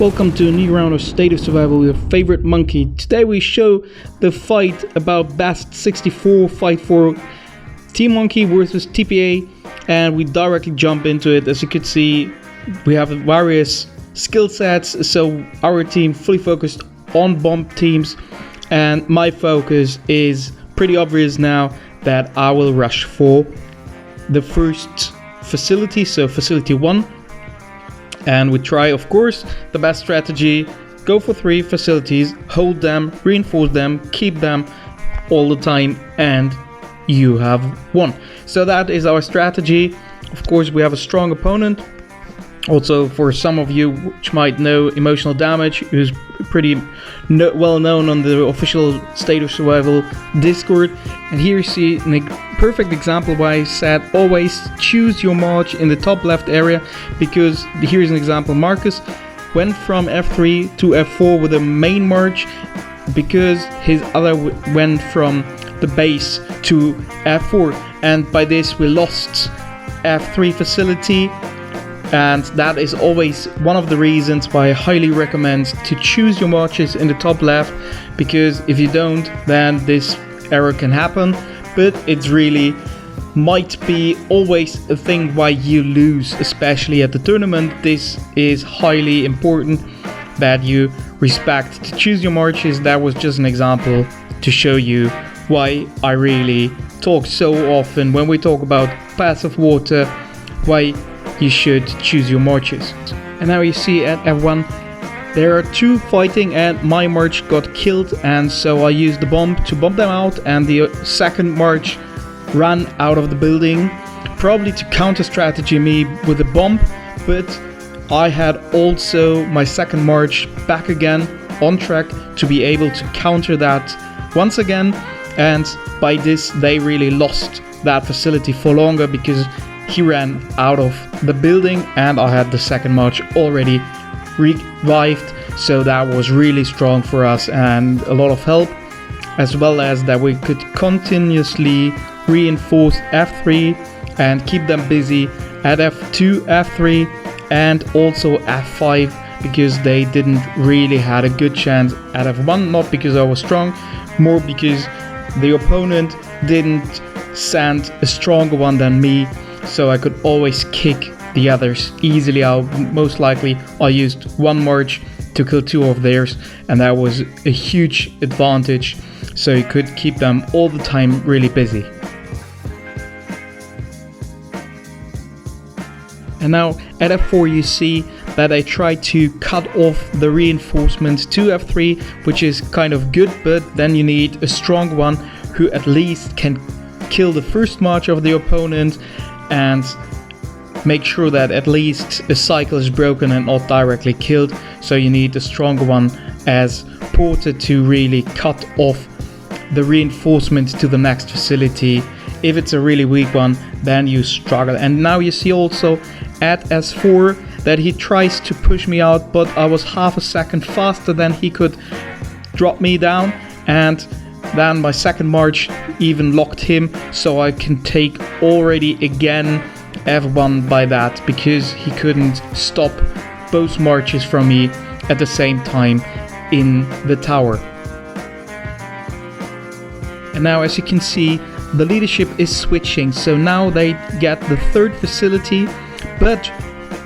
Welcome to a new round of State of Survival with your favorite monkey. Today we show the fight about best 64 fight for Team Monkey versus TPA, and we directly jump into it. As you could see, we have various skill sets, so our team fully focused on bomb teams, and my focus is pretty obvious now that I will rush for the first facility, so facility 1. And we try, of course, the best strategy, go for 3 facilities, hold them, reinforce them, keep them all the time, and you have won. So that is our strategy. Of course, we have a strong opponent. Also, for some of you which might know Emotional Damage, who's pretty well known on the official State of Survival Discord. And here you see a perfect example why I said always choose your march in the top left area, because here's an example. Marcus went from F3 to F4 with a main march because his other went from the base to F4, and by this we lost F3 facility. And that is always one of the reasons why I highly recommend to choose your marches in the top left, because if you don't, then this error can happen. But it's really might be always a thing why you lose, especially at the tournament. This is highly important that you respect to choose your marches. That was just an example to show you why I really talk so often when we talk about passive water, why you should choose your marches. And now you see at F1 there are 2 fighting, and my march got killed, and so I used the bomb to bomb them out, and the second march ran out of the building, probably to counter strategy me with the bomb. But I had also my second march back again on track to be able to counter that once again, and by this they really lost that facility for longer because he ran out of the building and I had the second march already revived. So that was really strong for us and a lot of help, as well as that we could continuously reinforce F3 and keep them busy at F2, F3 and also F5, because they didn't really had a good chance at F1, not because I was strong, more because the opponent didn't send a stronger one than me. So I could always kick the others easily out. Most likely I used 1 march to kill 2 of theirs, and that was a huge advantage, so you could keep them all the time really busy. And now at F4 you see that I tried to cut off the reinforcement to F3, which is kind of good, but then you need a strong one who at least can kill the first march of the opponent and make sure that at least a cycle is broken and not directly killed. So you need a stronger one as porter to really cut off the reinforcement to the next facility. If it's a really weak one, then you struggle. And now you see also at S4 that he tries to push me out, but I was half a second faster than he could drop me down, and then my second march even locked him, so I can take already again F1 by that, because he couldn't stop both marches from me at the same time in the tower. And now as you can see, the leadership is switching, so now they get the 3rd facility but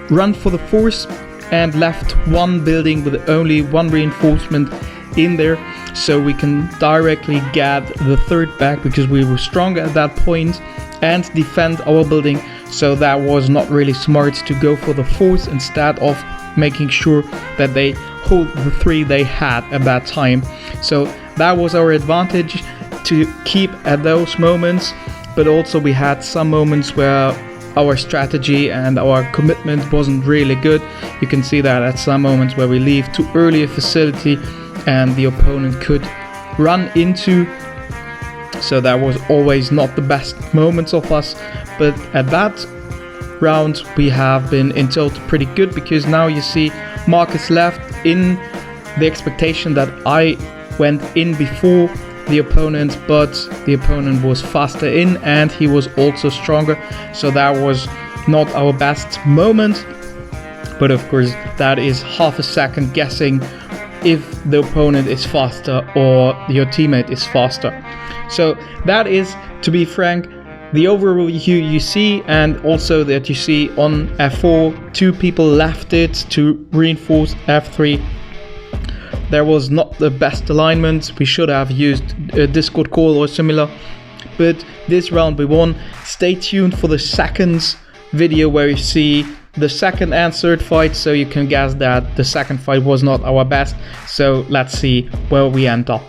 run for the 4th and left 1 building with only 1 reinforcement in there, so we can directly get the 3rd back because we were strong at that point and defend our building. So that was not really smart to go for the 4th instead of making sure that they hold the 3 they had at that time. So that was our advantage to keep at those moments, but also we had some moments where our strategy and our commitment wasn't really good. You can see that at some moments where we leave too early a facility and the opponent could run into, so that was always not the best moments of us. But at that round we have been in total pretty good, because now you see Marcus left in the expectation that I went in before the opponent, but the opponent was faster in and he was also stronger, so that was not our best moment. but of course that is half a second guessing if the opponent is faster or your teammate is faster. So that is, to be frank, the overview you see, and also that you see on F4, 2 people left it to reinforce F3. There was not the best alignment. We should have used a Discord call or similar, but this round we won. Stay tuned for the second video where you see the second and third fight, so you can guess that the second fight was not our best. So let's see where we end up.